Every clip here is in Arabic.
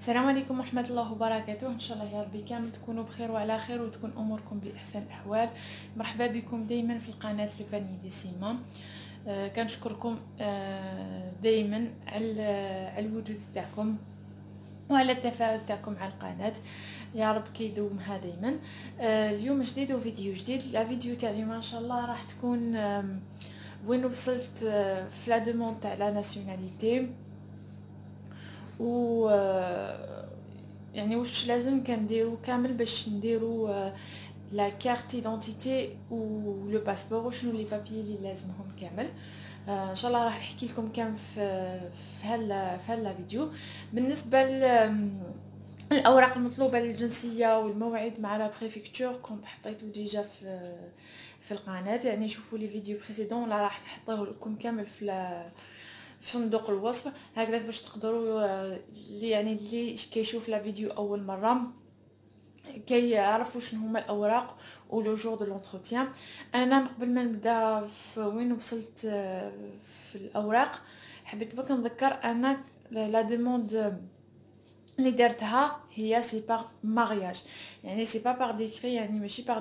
السلام عليكم ورحمة الله وبركاته. ان شاء الله يا ربي كامل تكونوا بخير وعلى خير وتكون اموركم باحسن الاحوال. مرحبا بكم دائما في القناة لو باني دي سيما. كنشكركم دائما على الوجود تاعكم وعلى التفاعل تاعكم على القناة. يا رب كيدومها دائما. اليوم جديد وفيديو جديد. لا فيديو تاع اليوم ان شاء الله راح تكون وين وصلت في لا دوموند تاع لا ناسيوناليتي و يعني واش لازم كنديرو كامل باش نديرو لا كارت ايدنتيتي و لو باسبور وشنو لي بابي اللي لازمهم كامل. ان شاء الله راح نحكي لكم كامل في هلا فيديو. بالنسبه الاوراق المطلوبه للجنسيه والموعد مع لا بريفكتور كنت حطيته ديجا في القناه، يعني شوفوا لي فيديو بريسيدون لا راح نحطيه لكم كامل في صندوق الوصف هكذا باش تقدروا اللي كيشوف لا فيديو اول مره كي يعرفوا شنو هما الاوراق ولو جور دو لونتروتيان. انا قبل ما نبدا في وين وصلت في الاوراق حبيت بك نذكر انا لا دوموند اللي درتها هي سي بار مارياج، يعني سي با بار ديكري، يعني ماشي بار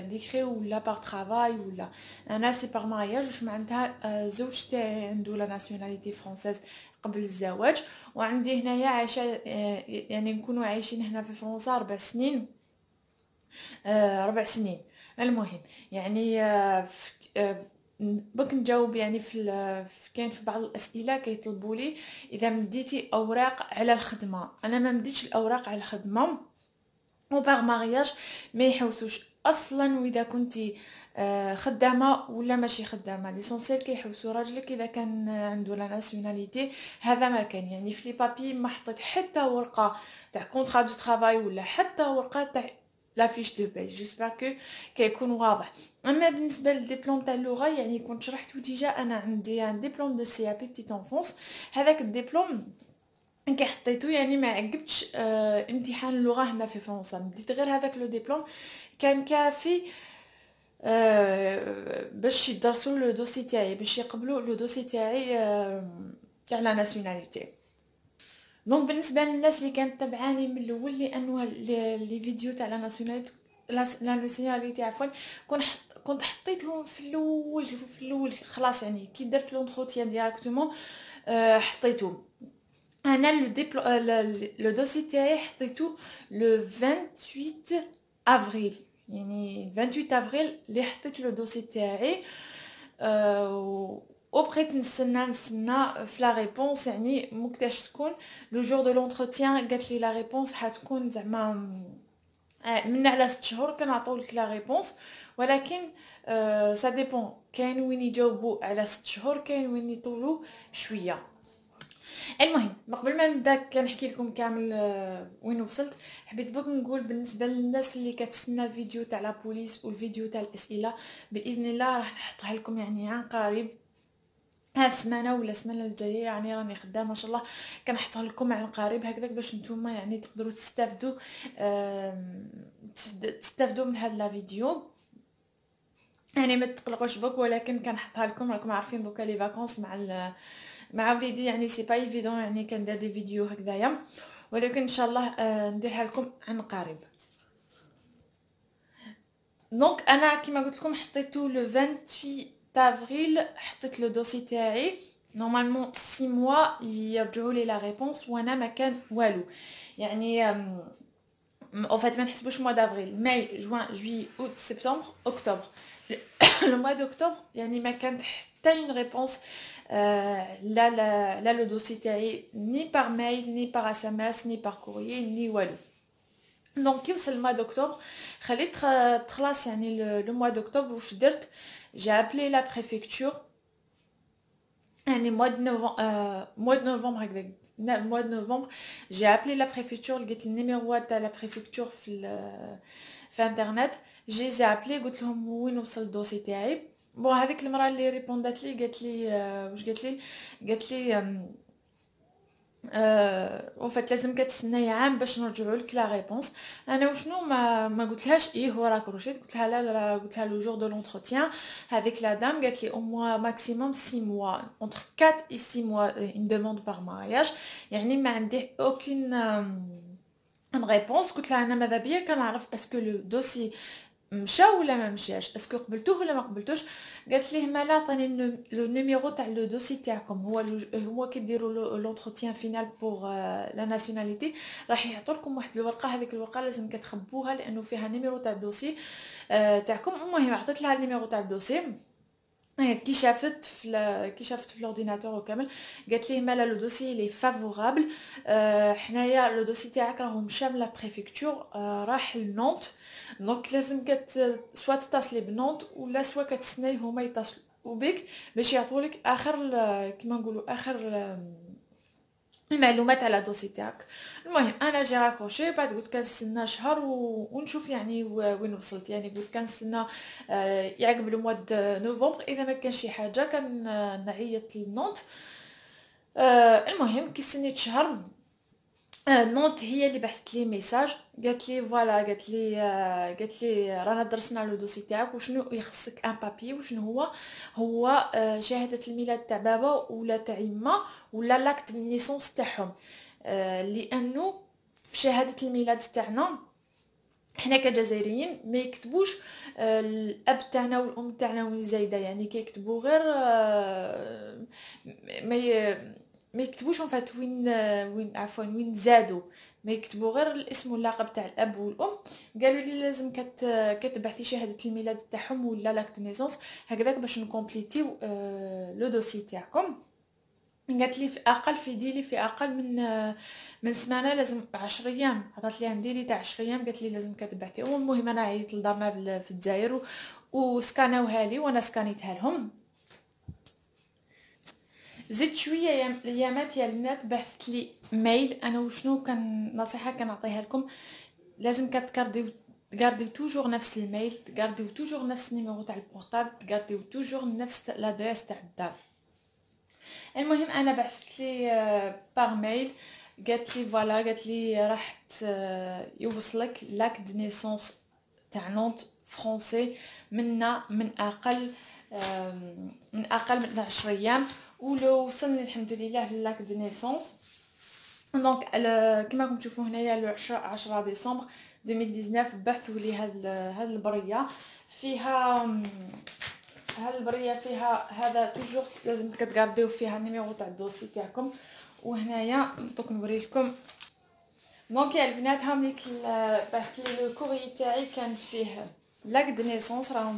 ديكري ولا بار ترافاي ولا انا سي بار مارياج. واش معناتها زوج تاعي عنده لا ناسيوناليتي فرونسيز قبل الزواج، وعندي هنايا عايشه يعني نكونوا عايشين هنا في فرنسا 4 سنين. 4 سنين. المهم يعني بك نجاوب يعني كاين في بعض الاسئله كيطلبوا لي اذا مديتي اوراق على الخدمه. انا ما مديتش الاوراق على الخدمه وباغ مارياج ما يحوسوش اصلا، واذا كنتي خدامه ولا ماشي خدامه ليسونسيال كيحوسوا راجلك اذا كان عنده لا ناسيوناليتي. هذا ما كان يعني في لي بابي ما حطيت حتى ورقه تاع كونطرا دو ترافاي ولا حتى ورقه تاع لا فيش دو باي. جيسبر كو كيكون واضح. اما بالنسبه للدبلوم تاع اللغه يعني كنت شرحته ديجا، انا عندي ان دبلوم دو سي ا بي بتيت انفونس. هذاك الدبلوم كي حطيته يعني ما عقبتش امتحان اللغه هنا في فرنسا، بديت غير هذاك لو دبلوم كان كافي باش يدرسوا لو دوسي تاعي، باش يقبلوا لو دوسي تاعي تاع لا ناسيوناليتي. دونك بالنسبه للناس اللي كانت تبعاني من الاول لانه لي فيديو تاع لا ناسيوناليتي لا ناسيوناليتي عفوا كنت حطيتهم في الاول خلاص، يعني كي درت لونتروتيان ديراكتومون حطيتهم. انا لو دوسي تاعي حطيته لو 28 افريل، يعني 28 افريل اللي حطيت لو دوسي تاعي وبقيت نستنى في لا ريبونس. يعني مكتاش تكون لو جور دو لونتروتيان قالت لي لا ريبونس حتكون زعما من على 6 شهور كنعطيو لك لا ريبونس، ولكن سا ديبون، كاين وين يجاوبوا على 6 شهور كاين وين يطولوا شويه. المهم قبل ما نبدا كنحكي لكم كامل وين وصلت، حبيت بك نقول بالنسبه للناس اللي كتسنى الفيديو تاع لا بوليس والفيديو تاع الاسئله باذن الله راح نحطها لكم يعني عن قريب، هاد السمانه ولا السمانه الجايه، يعني راني خدامه ما شاء الله كنحطها لكم عن قريب هكذاك باش نتوما يعني تقدروا تستافدوا من هاد لا فيديو. يعني ما تقلقوش بك، ولكن كنحطها لكم. راكم عارفين دوكا لي فاكونس مع وليدي يعني سي با ايفيدون يعني كندير دي فيديو هكذايا، ولكن ان شاء الله نديرها لكم عن قريب. دونك انا كيما قلت لكم حطيتو لو 28 افريل، حطيت لو دوسي تاعي نورمالمون 6 موا يرجعوا لي لا ريبونس وانا ما كان والو. يعني en fait ما نحسبوش موا دافريل ماي جوان جوي اوت سبتمبر اكتوبر. لو موا دوكتوبر يعني ما كانت حتى اون ريبونس لا لو دوسي تاعي ني بار ميل ني بار اس ام اس ني بار كوريي ني والو. دونك كي وصل الموا دوكتوبر خليت تخلص يعني لو موا دوكتوبر. واش درت؟ جا ابلي لا بريفكتور يعني موا دو نوفمبر هكذا mois de novembre j'ai appelé la préfecture, لقيت النيميرو تاع لا بريفكتور في انترنت. جي ابلي قلت لهم وين وصل الدوسي تاعي. بون هذيك المراه اللي ريبوندات لي قالت لي واش قالت لي اون فيت لازم كتسناي عام باش نرجعوا لك لا ريبونس. انا وشنو ما قلتلهاش ايه هو راك روشيت، قلت لها لا لا لا، قلت لها لو جور دو لونتروتيان هذيك لا دام قالت لي او موا ماكسيموم 6 موا entre 4 et 6 mois une demande par mariage. يعني ما عندي اوكين ان ريبونس. قلت لها انا ماذا بيا كنعرف اسكو لو دوسي مشى ولا ما مشاش، اسكو قبلتوه ولا ما قبلتوش. قالت ليه مالا عطاني لو نيميرو تاع لو دوسي تاعكم، هو كيديروا لونتروتيان فينال بوغ لا ناسيوناليتي، راح يعطوا لكم واحد الورقه، هذيك الورقه لازم كتخبوها لانه فيها نيميرو تاع الدوسي تاعكم. المهم عطيت لها النيميرو تاع الدوسي، كي شافت في الاورديناتور وكامل قالت ليه مالا لو دوسي لي فافورابل. حنايا لو دوسي تاعك راهو مشى من لا بريفكتور راح لنونت، دونك لازم سوا تتصلي بنونت ولا سوا كتسناي هما يتصلوا بك باش يعطولك اخر كيما نقولوا اخر المعلومات على دوسي تاعك. المهم انا جي راكروشي، بعد قلت كنستنى شهر ونشوف يعني وين وصلت. يعني قلت كنستنى يعقب لو موا نوفمبر، اذا ما كان شي حاجه كان نعيط لنونت. المهم كي سنيت شهر نونت هي اللي بعثت لي ميساج، قالت لي فوالا، قالت لي رانا درسنا لو دوسي تاعك وشنو يخصك ان بابي وشنو هو شهاده الميلاد تاع بابا ولا تاع يما ولا لاكت من نيسونس تاعهم. لانه في شهاده الميلاد تاعنا حنا كجزائريين ما يكتبوش الاب تاعنا والام تاعنا وين زايده، يعني كيكتبوا غير ما ما يكتبوش فات وين عفوا وين زادوا، ما يكتبوا غير الاسم واللقب تاع الاب والام. قالوا لي لازم كتبعثي شهاده الميلاد تاعهم ولا لاكت نيسونس هكذاك باش نكومبليتيو لو دوسي تاعكم. قالت لي في ديلي في اقل من سمانه، لازم 10 ايام. عطات لي نديري تاع 10 ايام، قالت لي لازم كتبعثي. المهم انا عيطت لدارنا في الجزائر وسكانوها لي وانا سكانيتها لهم. زدت شويه ايامات يا البنات بعثت لي ميل. انا وشنو كان نصيحه كنعطيها لكم، لازم تغارديو توجور نفس الميل، تغارديو توجور نفس النيميرو تاع البورطابل، تغارديو توجور نفس لادريس تاع الدار. المهم انا بعثت لي باغ ميل، قالت لي فوالا، قالت لي راح يوصلك لاك دي نيسونس تاع نونت فرونسي من اقل من 10 ايام. ولو وصلني الحمد لله لاك دي نيسونس. دونك كما راكم تشوفوا هنايا لو 10 ديسمبر 2019 بعثوا لي هاد البريه فيها هذا توجور لازم كتغارديو فيها النيميرو تاع الدوسي تاعكم. وهنايا دوك نوري لكم. دونك يا البنات ها ملي بعثت لي لو كوري تاعي كان فيه لاك دي نيسونس، راهم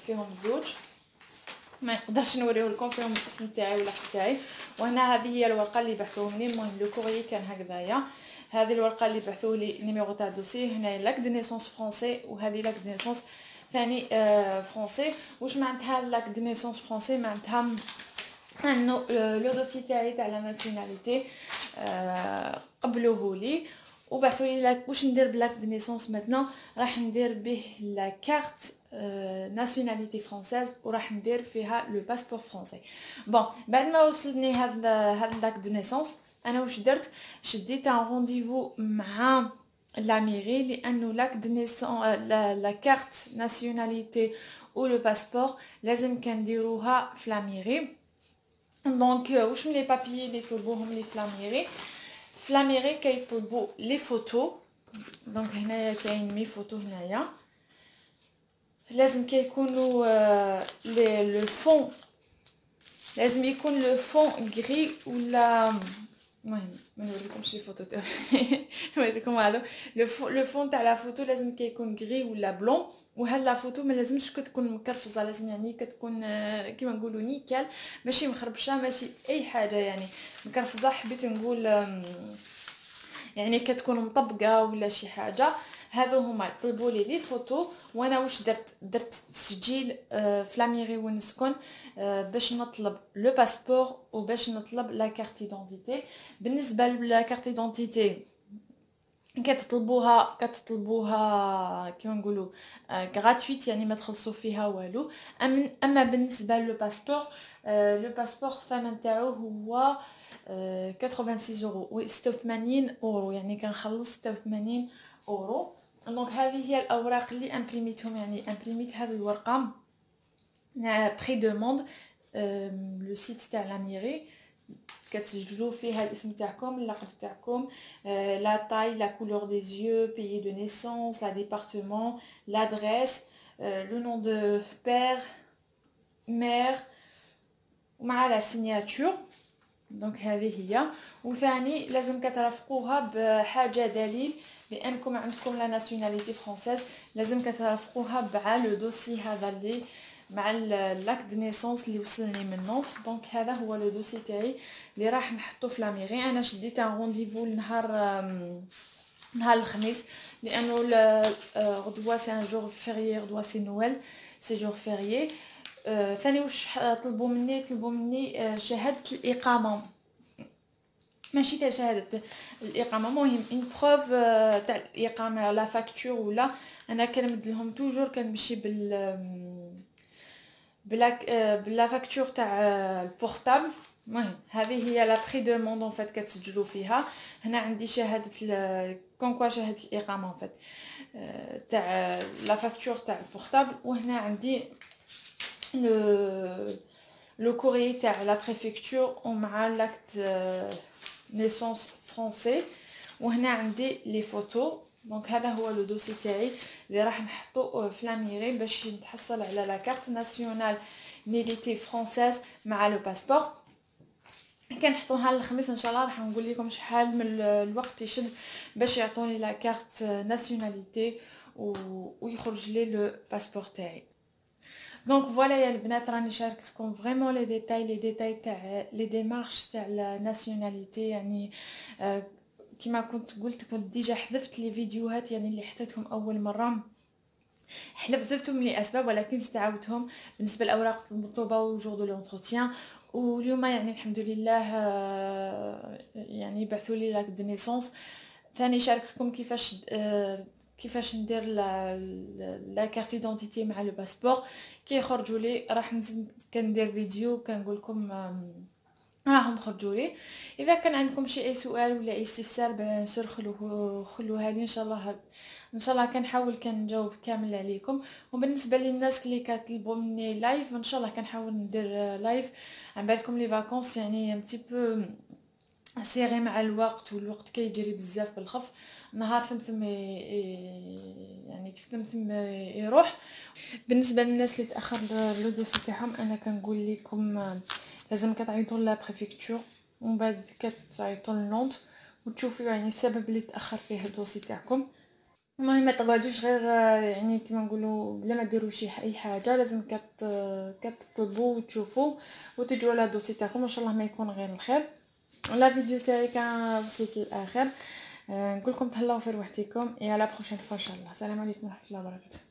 فيهم زوج، ما نقدرش نوريه لكم فيهم الاسم تاعي ولا تاعي. وهنا هذه هي الورقه اللي بعثوهم لي. المهم لو كوري كان هكذايا، هذه الورقه اللي بعثوا لي النيميرو تاع الدوسي، هنا لاك دي نيسونس فرونسي وهذه لاك دي نيسونس ثاني فرونسي. واش معناتها لاك دي نيسونس فرونسي؟ معناتها انه لو دوسي تاعي تاع لا ناسيوناليتي قبلوه لي وبعثوا لي لاك. واش ندير بلاك دي نيسونس مثلا؟ راح ندير به لا كارت ناسيوناليتي فرونسيز وراح ندير فيها لو باسبور فرونسي. بون بعد ما وصلني هاد لاك دو نيسونس، انا واش درت؟ شديت ان رونديفو مع لا ميري، لانه لاك دو نيسون لا كارت ناسيوناليتي و لو باسبور لازم كنديروها في لا ميري. دونك واش من لي بابيي اللي طلبوهم لي في لا ميري؟ في لا ميري كيطلبوا لي فوتو. دونك هنايا كاين مي فوتو، هنايا لازم كيكونوا لو فون لازم يكون لو فون غري ولا المهم ما نوريكمش لي فوتو نوريكم هذا لو فون تاع لا فوتو لازم كيكون غري ولا بلون. وهاد لا فوتو ما لازمش كتكون مكرفزه، لازم يعني كتكون كيما نقولوا نيكال، ماشي مخربشه ماشي اي حاجه يعني مكرفزه. حبيت نقول يعني كتكون مطبقه ولا شي حاجه. هذو هما طلبوا لي فوتو. وانا واش درت تسجيل في لاميري وين نسكن باش نطلب لو باسبور وباش نطلب لا كارت ايدونتيتي. بالنسبه لا كارت ايدونتيتي كتطلبوها كيما نقولوا غراتويت، يعني ما تخلصوا فيها والو. اما بالنسبه لو باسبور، لو باسبور الثمن تاعو هو 86 يورو و 86 يورو، يعني كنخلص 86 يورو. دونك هذه هي الاوراق اللي امبريميتهم، يعني امبريميت هذه الورقه بري دوموند لو سيت تاع لا ميري، كتسجلوا فيها الاسم تاعكم، اللقب تاعكم، لا تاي، لا كولور دي زيو، بيي دو نيسونس، لا ديبارتمون، لادريس، لو نون دو بير مير، ومع لا سيناتور. دونك هذه هي. وثاني لازم كترافقوها بحاجه دليل بانكم عندكم لا ناسيوناليتي فرونسيز، لازم كترافقوها مع لو دوسي هذا اللي مع لاك دو نيسونس اللي وصلني من نونت. دونك هذا هو لو دوسي تاعي اللي راح نحطو في لاميري. انا شديت ان رونديفو نهار الخميس، لانه غدوه سي ان جور فيريي، غدوه سي نويل، سي جور فيريي. ثاني واش طلبوا مني شهاده الاقامه، ماشي تاع شهاده الاقامه، مهم ان بروف تاع الاقامه، لا فاكتور ولا. انا كنمد لهم توجور كنمشي بلا فاكتور تاع البورطابل. المهم هذه هي لا بري دوموند اون فات كتسجلوا فيها. هنا عندي شهاده كونكوا شهاده الاقامه اون فات تاع لا فاكتور تاع البورطابل، وهنا عندي لو كوري تاع لا بريفكتور ومع لاكت نيسونس فرونسي، وهنا عندي لي فوتو. دونك هذا هو لو دوسي تاعي اللي راح نحطو في لاميري باش نتحصل على لا كارت ناسيونال ميليتي فرونسيز مع لو باسبور. كنحطوها الخميس ان شاء الله. راح نقول لكم شحال من الوقت يشد باش يعطوني لا كارت ناسيوناليتي ويخرج لي لو باسبور تاعي. دونك فوالا يا البنات، راني شاركتكم فريمون لي ديتاي تاع لي ديمارش تاع لا ناسيوناليتي. يعني كما كنت ديجا حذفت لي فيديوهات يعني اللي حطيتهم اول مره، حذفتهم لاسباب، ولكن استعاودتهم بالنسبه لاوراق المطلوبه وجور دو لونتروتيان. واليوم يعني الحمد لله يعني بعثوا لي لاك دو نيسونس. ثاني شاركتكم كيفاش ندير لا كارت ايدونتيتي مع لو باسبور. كي يخرجوا لي راح نزيد كندير فيديو كنقول لكم راهم خرجوا لي. اذا كان عندكم اي سؤال ولا اي استفسار بيان سور خلوها لي ان شاء الله كنحاول كنجاوب كامل عليكم. وبالنسبه للناس اللي كطلبوا مني لايف، ان شاء الله كنحاول ندير لايف. عن بالكم لي فاكونس يعني ان بتي بو سيري مع الوقت، والوقت كيجري بزاف بالخف. نهار ثم يعني كيف ثم يروح. بالنسبه للناس اللي تاخر لو دوسي تاعهم، انا كنقول لكم لازم كتعيطوا لا بريفكتور ومن بعد كتعيطوا لنونت وتشوفوا يعني السبب اللي تاخر فيه الدوسي تاعكم. المهم ما تقعدوش غير يعني كما نقولوا بلا ما ديروا شي اي حاجه، لازم كتطلبوا وتشوفوا وتجوا على الدوسي تاعكم. ان شاء الله ما يكون غير الخير. لا فيديو تاعي كان وصلت للاخر. نقول لكم تهلاو في روحتكم، يا لا بروشين فوا ان شاء الله. السلام عليكم ورحمه الله وبركاته.